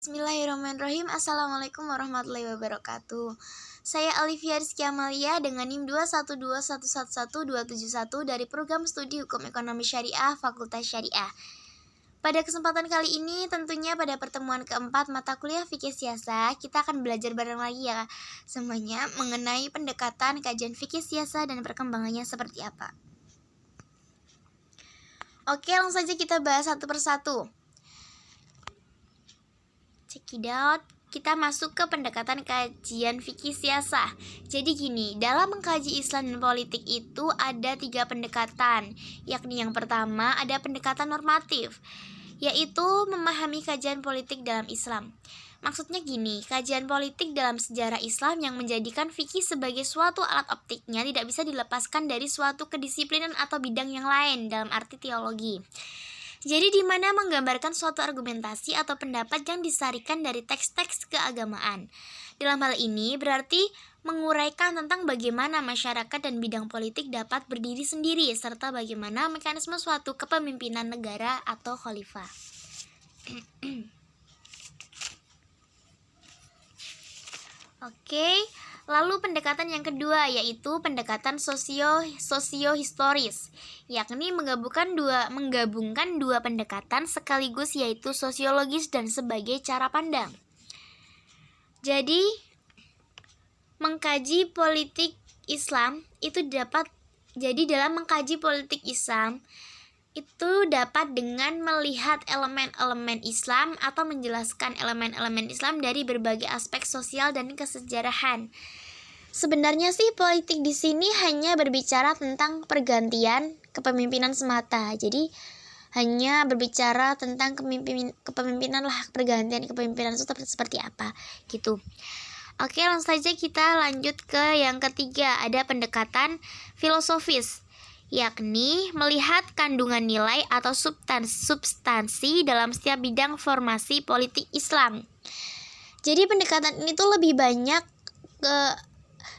Bismillahirrahmanirrahim. Assalamualaikum warahmatullahi wabarakatuh. Saya Alifia Rizky Amalia dengan NIM 212111271 dari Program Studi Hukum Ekonomi Syariah Fakultas Syariah. Pada kesempatan kali ini, tentunya pada pertemuan keempat mata kuliah Fikih Siasah, kita akan belajar bareng lagi ya semuanya mengenai pendekatan kajian Fikih Siasah dan perkembangannya seperti apa. Oke, langsung saja kita bahas satu persatu. Check it out. Kita masuk ke pendekatan kajian fikih siasah. Jadi gini, dalam mengkaji Islam dan politik itu ada 3 pendekatan. Yakni yang pertama ada pendekatan normatif, yaitu memahami kajian politik dalam Islam. Maksudnya gini, kajian politik dalam sejarah Islam yang menjadikan fikih sebagai suatu alat optiknya tidak bisa dilepaskan dari suatu kedisiplinan atau bidang yang lain dalam arti teologi. Jadi di mana menggambarkan suatu argumentasi atau pendapat yang disarikan dari teks-teks keagamaan. Dalam hal ini berarti menguraikan tentang bagaimana masyarakat dan bidang politik dapat berdiri sendiri serta bagaimana mekanisme suatu kepemimpinan negara atau khalifah. Oke, lalu pendekatan yang kedua yaitu pendekatan sosio-historis, yakni menggabungkan dua pendekatan sekaligus yaitu sosiologis dan sebagai cara pandang. Jadi, mengkaji politik Islam itu dalam mengkaji politik Islam itu dapat dengan melihat elemen-elemen Islam atau menjelaskan elemen-elemen Islam dari berbagai aspek sosial dan kesejarahan. Sebenarnya sih politik di sini hanya berbicara tentang pergantian kepemimpinan semata. Jadi hanya berbicara tentang kepemimpinan lah, pergantian kepemimpinan itu seperti apa gitu. Oke, langsung saja kita lanjut ke yang ketiga, ada pendekatan filosofis, yakni melihat kandungan nilai atau substansi dalam setiap bidang formasi politik Islam. Jadi pendekatan ini tuh lebih banyak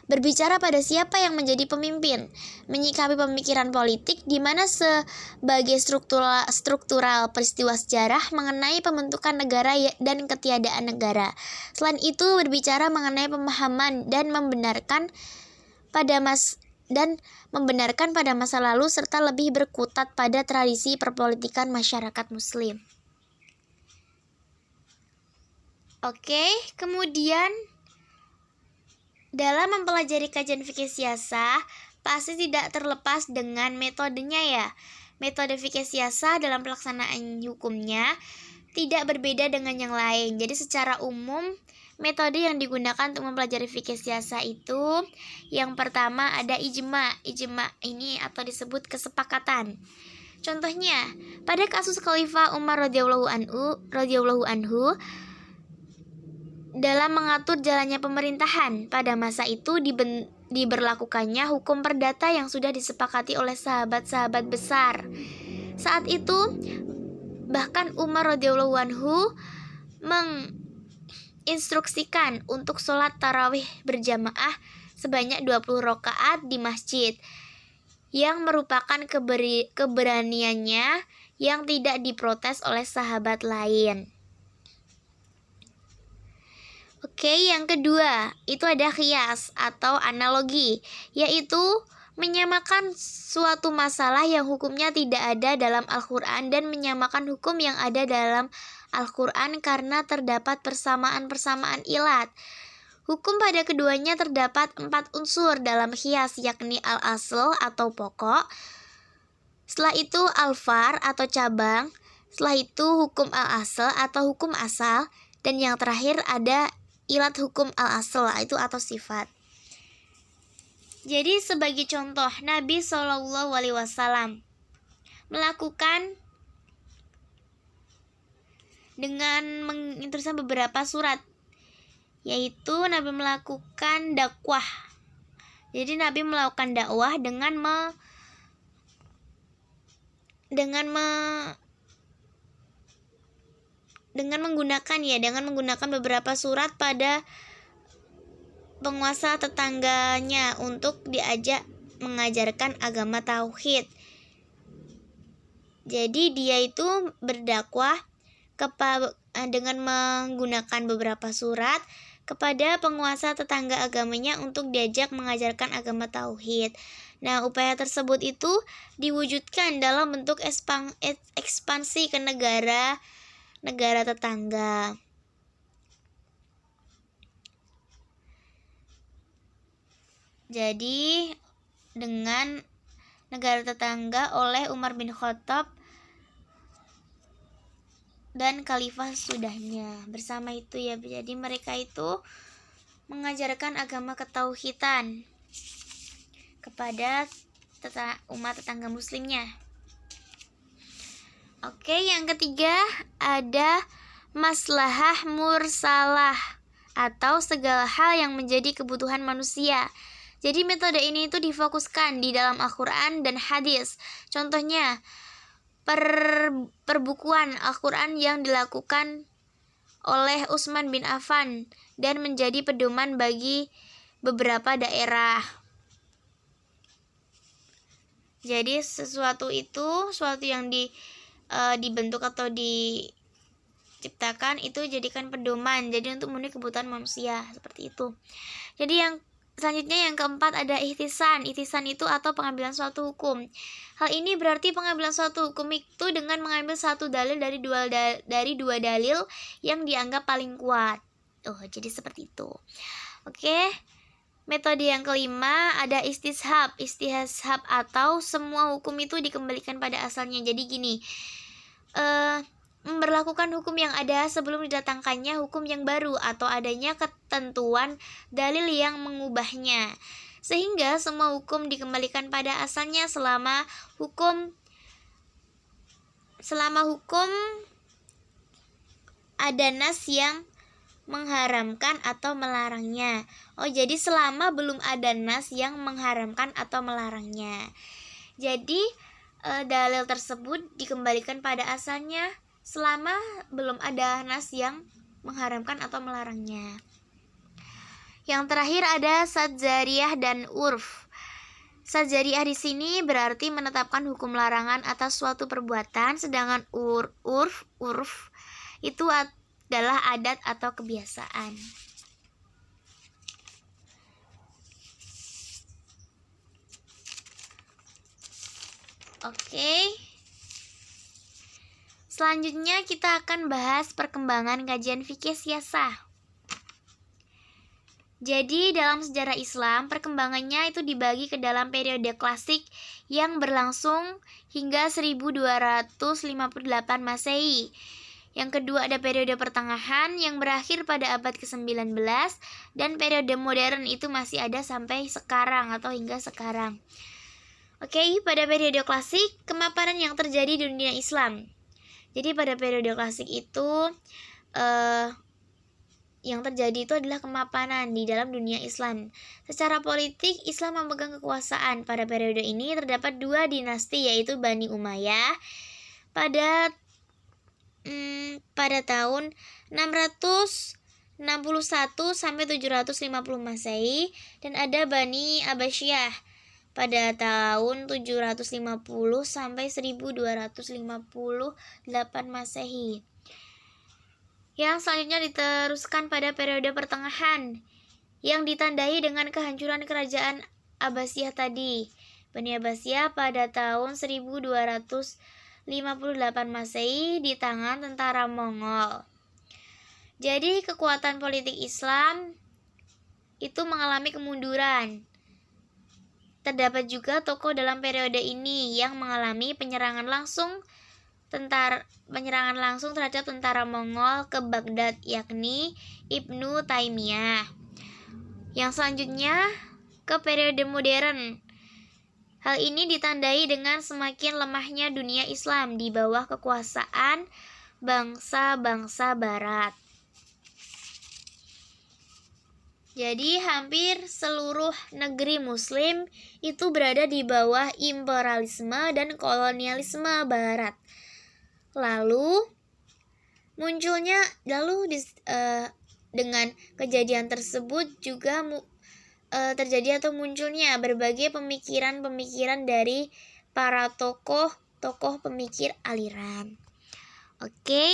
berbicara pada siapa yang menjadi pemimpin, menyikapi pemikiran politik di mana sebagai struktural peristiwa sejarah mengenai pembentukan negara dan ketiadaan negara. Selain itu berbicara mengenai pemahaman dan membenarkan pada masa lalu serta lebih berkutat pada tradisi perpolitikan masyarakat muslim. Oke, kemudian dalam mempelajari kajian fikih siasah pasti tidak terlepas dengan metodenya ya. Metode fikih siasah dalam pelaksanaan hukumnya tidak berbeda dengan yang lain. Jadi secara umum metode yang digunakan untuk mempelajari fikih siasah itu yang pertama ada ijma. Ijma ini atau disebut kesepakatan. Contohnya, pada kasus Khalifah Umar radhiyallahu anhu dalam mengatur jalannya pemerintahan, pada masa itu diberlakukannya hukum perdata yang sudah disepakati oleh sahabat-sahabat besar. Saat itu bahkan Umar radhiyallahu anhu menginstruksikan untuk sholat tarawih berjamaah sebanyak 20 rakaat di masjid, yang merupakan keberaniannya yang tidak diprotes oleh sahabat lain. Oke, yang kedua itu ada qiyas atau analogi, yaitu menyamakan suatu masalah yang hukumnya tidak ada dalam Al-Quran dan menyamakan hukum yang ada dalam Al-Quran karena terdapat persamaan-persamaan ilat. Hukum pada keduanya terdapat 4 unsur dalam qiyas, yakni al-asl atau pokok, setelah itu al-far atau cabang, setelah itu hukum al-asl atau hukum asal, dan yang terakhir ada ilat hukum al-asl itu atau sifat. Jadi sebagai contoh, Nabi SAW melakukan dengan menginstruksikan beberapa surat, yaitu Nabi melakukan dakwah. Jadi Nabi melakukan dakwah dengan menggunakan beberapa surat pada penguasa tetangganya untuk diajak mengajarkan agama tauhid. Jadi dia itu berdakwah dengan menggunakan beberapa surat kepada penguasa tetangga agamanya untuk diajak mengajarkan agama tauhid. Nah, upaya tersebut itu diwujudkan dalam bentuk ekspansi ke negara tetangga. Jadi, dengan negara tetangga oleh Umar bin Khattab dan khalifah sudahnya. Bersama itu ya, jadi mereka itu mengajarkan agama ketauhidan kepada umat tetangga muslimnya. Oke, yang ketiga ada maslahah mursalah atau segala hal yang menjadi kebutuhan manusia. Jadi metode ini itu difokuskan di dalam Al-Quran dan hadis. Contohnya, perbukuan Al-Quran yang dilakukan oleh Utsman bin Affan dan menjadi pedoman bagi beberapa daerah. Jadi sesuatu yang dibentuk atau diciptakan itu jadikan pedoman. Jadi untuk memenuhi kebutuhan manusia, seperti itu. Jadi yang selanjutnya yang keempat ada ihtisan. Ihtisan itu atau pengambilan suatu hukum. Hal ini berarti pengambilan suatu hukum itu dengan mengambil satu dalil dari dua dalil yang dianggap paling kuat. Jadi seperti itu. Oke. Metode yang kelima ada istishab. Istishab atau semua hukum itu dikembalikan pada asalnya. Jadi gini, memberlakukan hukum yang ada sebelum didatangkannya hukum yang baru atau adanya ketentuan dalil yang mengubahnya, sehingga semua hukum dikembalikan pada asalnya selama hukum ada nas yang mengharamkan atau melarangnya. Jadi selama belum ada nas yang mengharamkan atau melarangnya. Jadi dalil tersebut dikembalikan pada asalnya selama belum ada nas yang mengharamkan atau melarangnya. Yang terakhir ada sadzariyah dan urf. Sadzariyah di sini berarti menetapkan hukum larangan atas suatu perbuatan, sedangkan urf itu adalah adat atau kebiasaan. Oke. Selanjutnya kita akan bahas perkembangan kajian fikih siyasah. Jadi dalam sejarah Islam, perkembangannya itu dibagi ke dalam periode klasik yang berlangsung hingga 1258 Masehi. Yang kedua ada periode pertengahan yang berakhir pada abad ke-19 dan periode modern itu masih ada sampai sekarang atau hingga sekarang. Oke, pada periode klasik, kemapanan yang terjadi di dunia Islam. Jadi pada periode klasik itu yang terjadi itu adalah kemapanan di dalam dunia Islam. Secara politik, Islam memegang kekuasaan. Pada periode ini terdapat dua dinasti, yaitu Bani Umayyah pada tahun 661 sampai 750 Masehi dan ada Bani Abbasiyah pada tahun 750 sampai 1258 Masehi. Yang selanjutnya diteruskan pada periode pertengahan yang ditandai dengan kehancuran kerajaan Abbasiyah tadi. Bani Abbasiyah pada tahun 1258 Masehi di tangan tentara Mongol. Jadi kekuatan politik Islam itu mengalami kemunduran. Terdapat juga tokoh dalam periode ini yang mengalami penyerangan langsung terhadap tentara Mongol ke Baghdad, yakni Ibnu Taimiyah. Yang selanjutnya ke periode modern. Hal ini ditandai dengan semakin lemahnya dunia Islam di bawah kekuasaan bangsa-bangsa Barat. Jadi hampir seluruh negeri Muslim itu berada di bawah imperialisme dan kolonialisme Barat. Dengan kejadian tersebut juga terjadi atau munculnya berbagai pemikiran-pemikiran dari para tokoh pemikir aliran. Oke.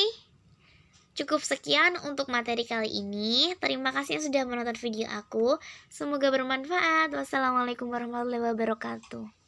Cukup sekian untuk materi kali ini. Terima kasih yang sudah menonton video aku. Semoga bermanfaat. Wassalamualaikum warahmatullahi wabarakatuh.